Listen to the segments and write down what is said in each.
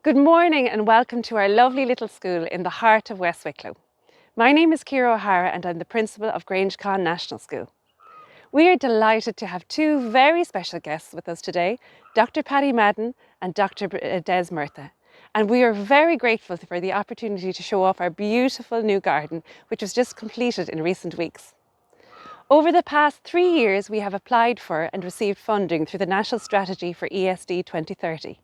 Good morning and welcome to our lovely little school in the heart of West Wicklow. My name is Ciara and I'm the principal of Grangecon National School. We are delighted to have two very special guests with us today, Dr. Paddy Madden and Dr. Des Murtha. And we are very grateful for the opportunity to show off our beautiful new garden, which was just completed in recent weeks. Over the past 3 years, we have applied for and received funding through the National Strategy for ESD 2030.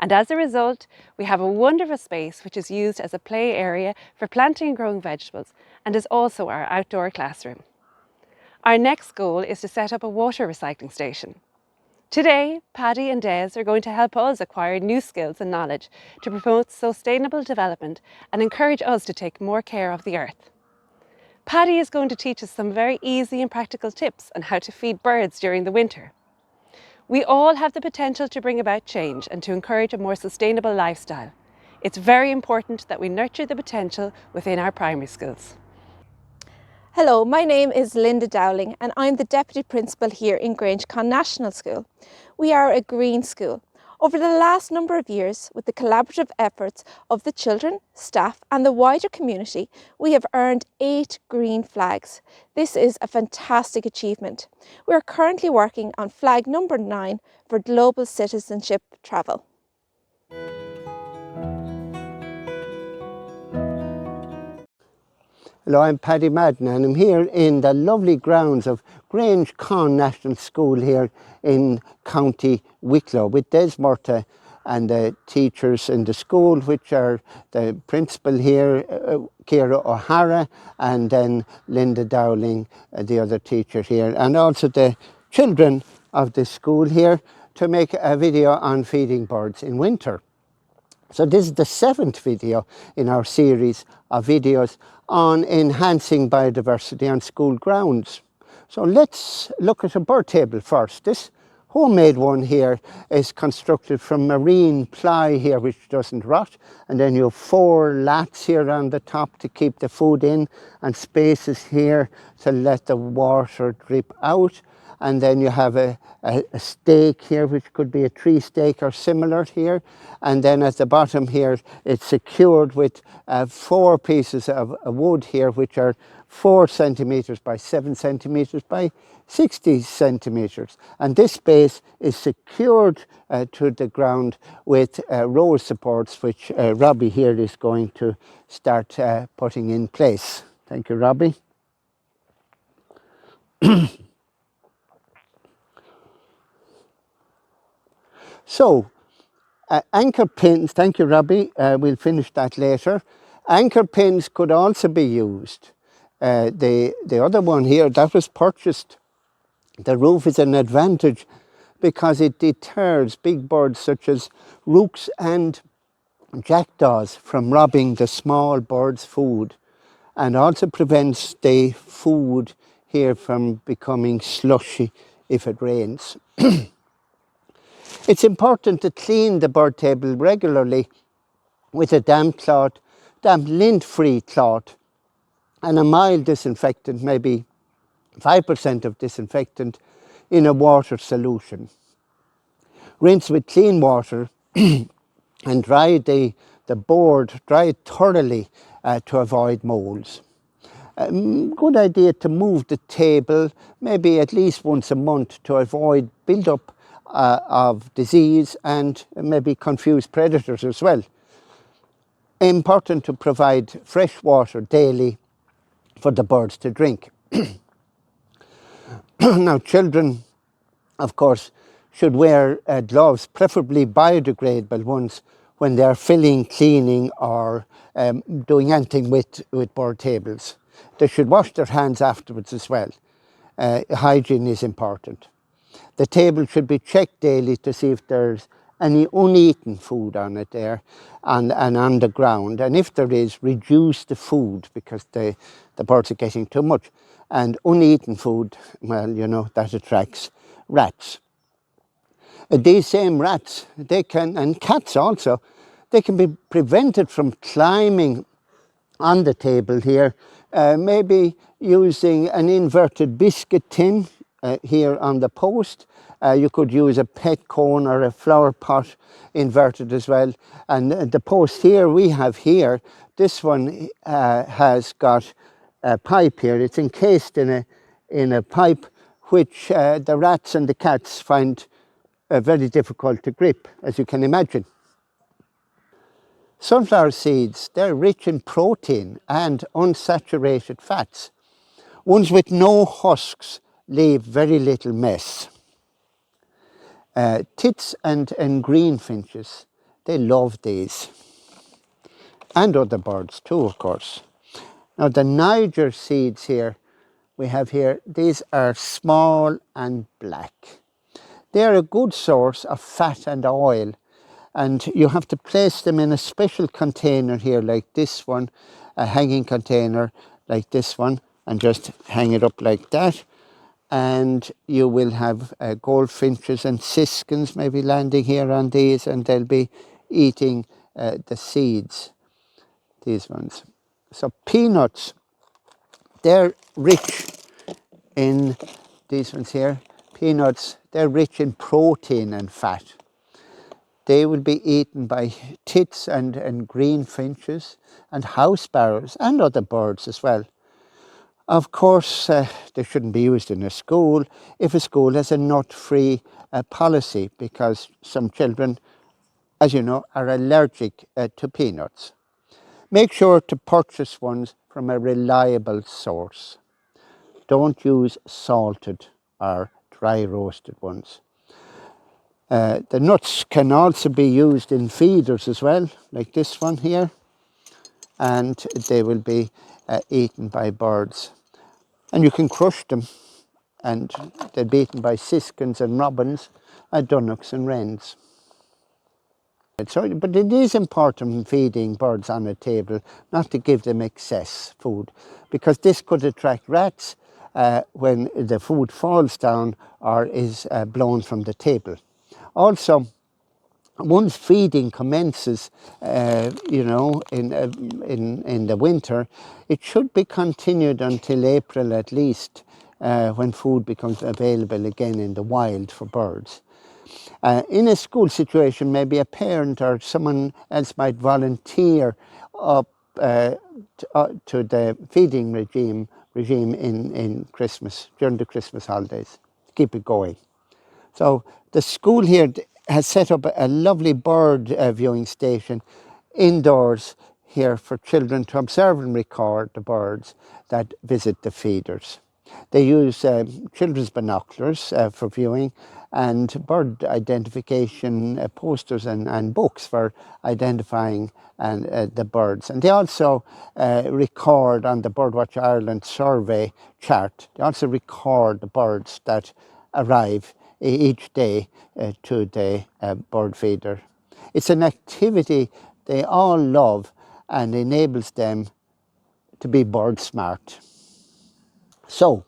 And as a result, we have a wonderful space which is used as a play area for planting and growing vegetables and is also our outdoor classroom. Our next goal is to set up a water recycling station. Today, Paddy and Des are going to help us acquire new skills and knowledge to promote sustainable development and encourage us to take more care of the earth. Paddy is going to teach us some very easy and practical tips on how to feed birds during the winter. We all have the potential to bring about change and to encourage a more sustainable lifestyle. It's very important that we nurture the potential within our primary schools. Hello, my name is Linda Dowling and I'm the Deputy Principal here in Grangecon National School. We are a green school. Over the last number of years, with the collaborative efforts of the children, staff and the wider community, we have earned 8 green flags. This is a fantastic achievement. We are currently working on flag number 9 for global citizenship travel. Hello, I'm Paddy Madden and I'm here in the lovely grounds of Grangecon National School here in County Wicklow with Des Murtha and the teachers in the school, which are the principal here, Ciara O'Hara, and then Linda Dowling, the other teacher here, and also the children of the school here to make a video on feeding birds in winter. So this is the 7th video in our series of videos on enhancing biodiversity on school grounds. So let's look at a bird table first. This homemade one here is constructed from marine ply here, which doesn't rot. And then you have 4 lats here on the top to keep the food in and spaces here to let the water drip out. And then you have a stake here, which could be a tree stake or similar here. And then at the bottom here, it's secured with 4 pieces of wood here, which are 4 centimetres by 7 centimetres by 60 centimetres. And this base is secured to the ground with roll supports, which Robbie here is going to start putting in place. Thank you, Robbie. So, anchor pins, thank you Robbie, we'll finish that later. Anchor pins could also be used. The other one here, that was purchased. The roof is an advantage because it deters big birds such as rooks and jackdaws from robbing the small birds' food, and also prevents the food here from becoming slushy if it rains. It's important to clean the bird table regularly with a damp cloth, damp lint-free cloth, and a mild disinfectant, maybe 5% of disinfectant in a water solution. Rinse with clean water and dry the board, dry it thoroughly to avoid moulds. Good idea to move the table maybe at least once a month to avoid build-up of disease and maybe confused predators as well. Important to provide fresh water daily for the birds to drink. Now children, of course, should wear gloves, preferably biodegradable ones, when they are filling, cleaning or doing anything with bird tables. They should wash their hands afterwards as well. Hygiene is important. The table should be checked daily to see if there's any uneaten food on it there and on the ground. And if there is, reduce the food because the birds are getting too much. And uneaten food, well, you know, that attracts rats. These same rats, they can, and cats also, they can be prevented from climbing on the table here, maybe using an inverted biscuit tin here on the post You could use a pet cone or a flower pot inverted as well. And the post here we have here, this one has got a pipe here. It's encased in a pipe which the rats and the cats find very difficult to grip, as you can imagine. Sunflower seeds, they're rich in protein and unsaturated fats. Ones with no husks leave very little mess. Tits and greenfinches, they love these. And other birds too, of course. Now the Niger seeds here, we have here, these are small and black. They are a good source of fat and oil, and you have to place them in a special container here like this one, a hanging container like this one, and just hang it up like that. And you will have goldfinches and siskins maybe landing here on these, and they'll be eating the seeds, these ones. So peanuts, they're rich in these ones here. Peanuts, they're rich in protein and fat. They will be eaten by tits and greenfinches and house sparrows and other birds as well. Of course, they shouldn't be used in a school if a school has a nut-free policy, because some children, as you know, are allergic to peanuts. Make sure to purchase ones from a reliable source. Don't use salted or dry roasted ones. The nuts can also be used in feeders as well, like this one here, and they will be eaten by birds. And you can crush them, and they're be eaten by siskins and robins, and dunnocks and wrens. But it is important in feeding birds on a table not to give them excess food, because this could attract rats when the food falls down or is blown from the table. Also, once feeding commences, you know, in the winter, it should be continued until April at least, when food becomes available again in the wild for birds. In a school situation, maybe a parent or someone else might volunteer up to the feeding regime in Christmas, during the Christmas holidays, to keep it going. So the school here has set up a lovely bird viewing station indoors here for children to observe and record the birds that visit the feeders. They use children's binoculars for viewing, and bird identification posters and books for identifying the birds. And they also record on the BirdWatch Ireland survey chart, they also record the birds that arrive each day to the bird feeder. It's an activity they all love and enables them to be bird smart. So,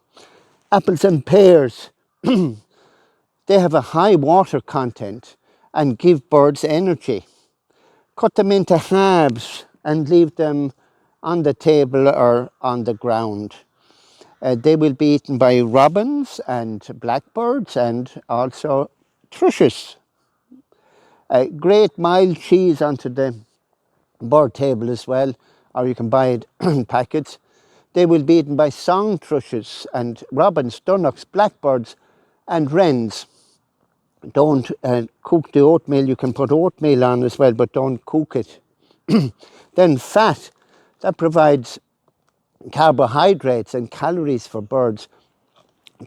apples and pears, they have a high water content and give birds energy. Cut them into halves and leave them on the table or on the ground. They will be eaten by robins and blackbirds and also thrushes. Grate mild cheese onto the bird table as well, or you can buy it in packets. They will be eaten by song thrushes and robins, dunnocks, blackbirds and wrens. Don't cook the oatmeal. You can put oatmeal on as well, but don't cook it. Then fat, that provides carbohydrates and calories for birds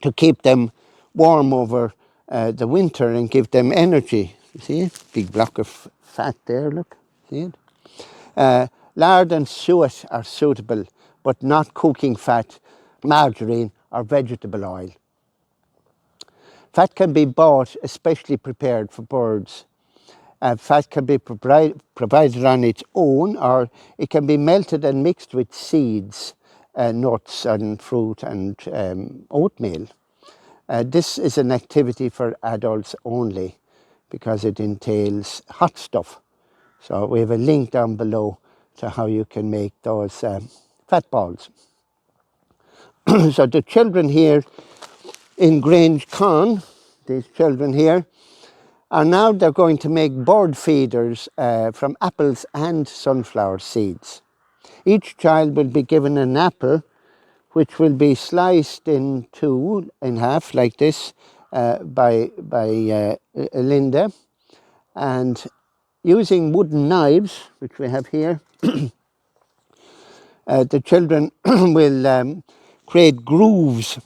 to keep them warm over the winter and give them energy. You see it? Big block of fat there, look. See it? Lard and suet are suitable, but not cooking fat, margarine or vegetable oil. Fat can be bought, especially prepared for birds. Fat can be provided on its own, or it can be melted and mixed with seeds, nuts and fruit and oatmeal. This is an activity for adults only because it entails hot stuff. So we have a link down below to how you can make those fat balls. So the children here in Grangecon, these children here, are now they're going to make bird feeders from apples and sunflower seeds. Each child will be given an apple which will be sliced in half like this by Linda, and using wooden knives, which we have here, the children will create grooves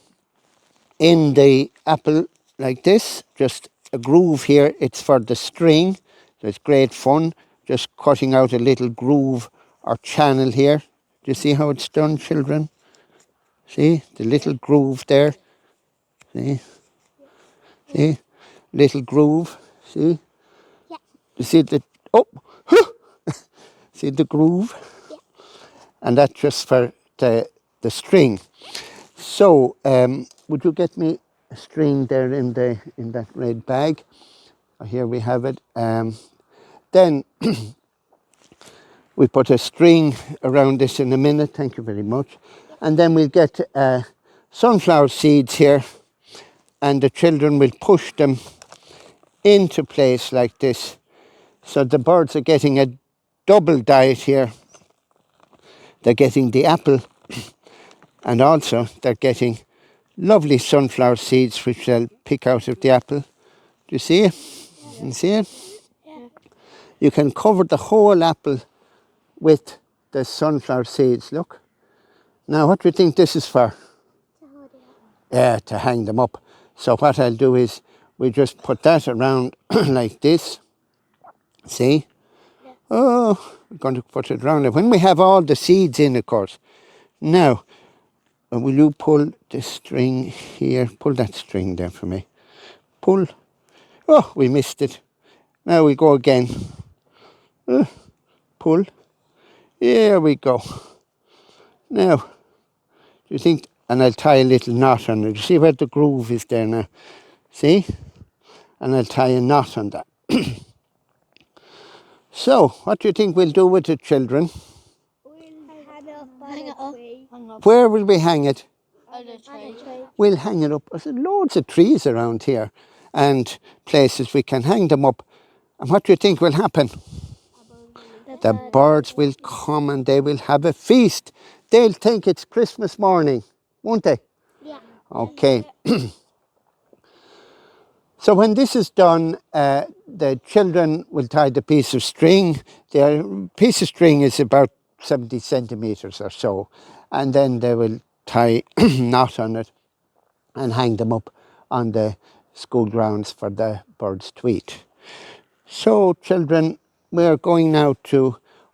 in the apple like this, just a groove here. It's for the string, so it's great fun, just cutting out a little groove or channel here. Do you see how it's done, children? See the little groove there? See? See? Little groove, see? Yeah. You see the, oh, see the groove? Yeah. And that's just for the string. So, would you get me a string there in that red bag? Here we have it. Then we put a string around this in a minute. Thank you very much. And then we'll get sunflower seeds here, and the children will push them into place like this. So the birds are getting a double diet here. They're getting the apple, and also they're getting lovely sunflower seeds which they'll pick out of the apple. Do you see it? Yeah. You see it? Yeah. You can cover the whole apple with the sunflower seeds, look. Now what do you think this is for? To hold it up. Yeah, to hang them up. So what I'll do is we just put that around like this. See? Yeah. Oh, we're going to put it around. When we have all the seeds in, of course. Now, will you pull the string here? Pull that string there for me. Pull. Oh, we missed it. Now we go again. Pull. Here we go. Now, do you think, and I'll tie a little knot on it. You see where the groove is there now? See? And I'll tie a knot on that. So, what do you think we'll do with the children? Hang it up. Where will we hang it? On a tree. We'll hang it up. There's loads of trees around here and places we can hang them up. And what do you think will happen? The birds will come and they will have a feast. They'll think it's Christmas morning, won't they? Yeah. Okay. So when this is done, the children will tie the piece of string. The piece of string is about 70 centimetres or so. And then they will tie a knot on it and hang them up on the school grounds for the birds to eat. So children, we are going now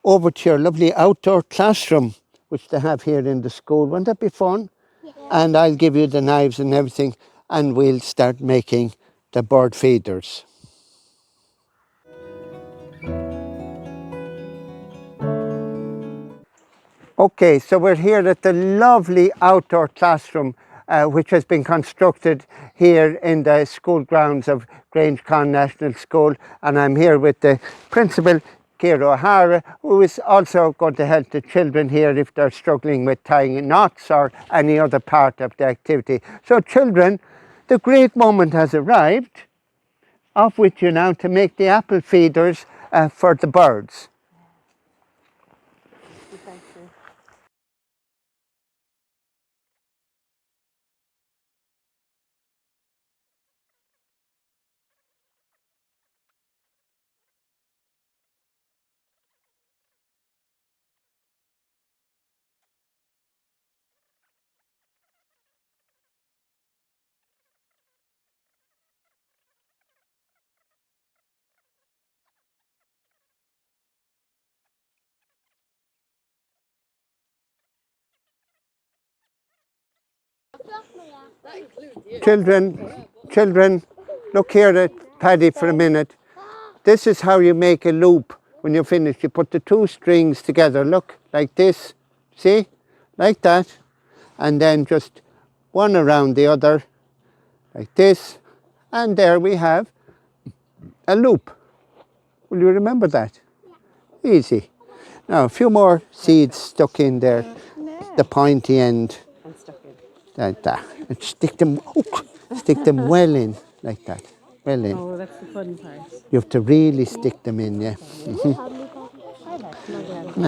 over to your lovely outdoor classroom, which they have here in the school. Won't that be fun? Yeah. And I'll give you the knives and everything, and we'll start making the bird feeders. Okay, so we're here at the lovely outdoor classroom which has been constructed here in the school grounds of Grangecon National School, and I'm here with the principal, Ciara O'Hara, who is also going to help the children here if they're struggling with tying knots or any other part of the activity. So children, the great moment has arrived. Off with you now to make the apple feeders for the birds. Children, look here at Paddy for a minute. This is how you make a loop when you're finished. You put the two strings together, look, like this, see, like that, and then just one around the other, like this, and there we have a loop. Will you remember that? Yeah. Easy. Now, a few more seeds stuck in there, the pointy end. Like that. And stick them well in, like that. Well in. Oh, that's the fun part. You have to really stick them in, yeah. How many copies?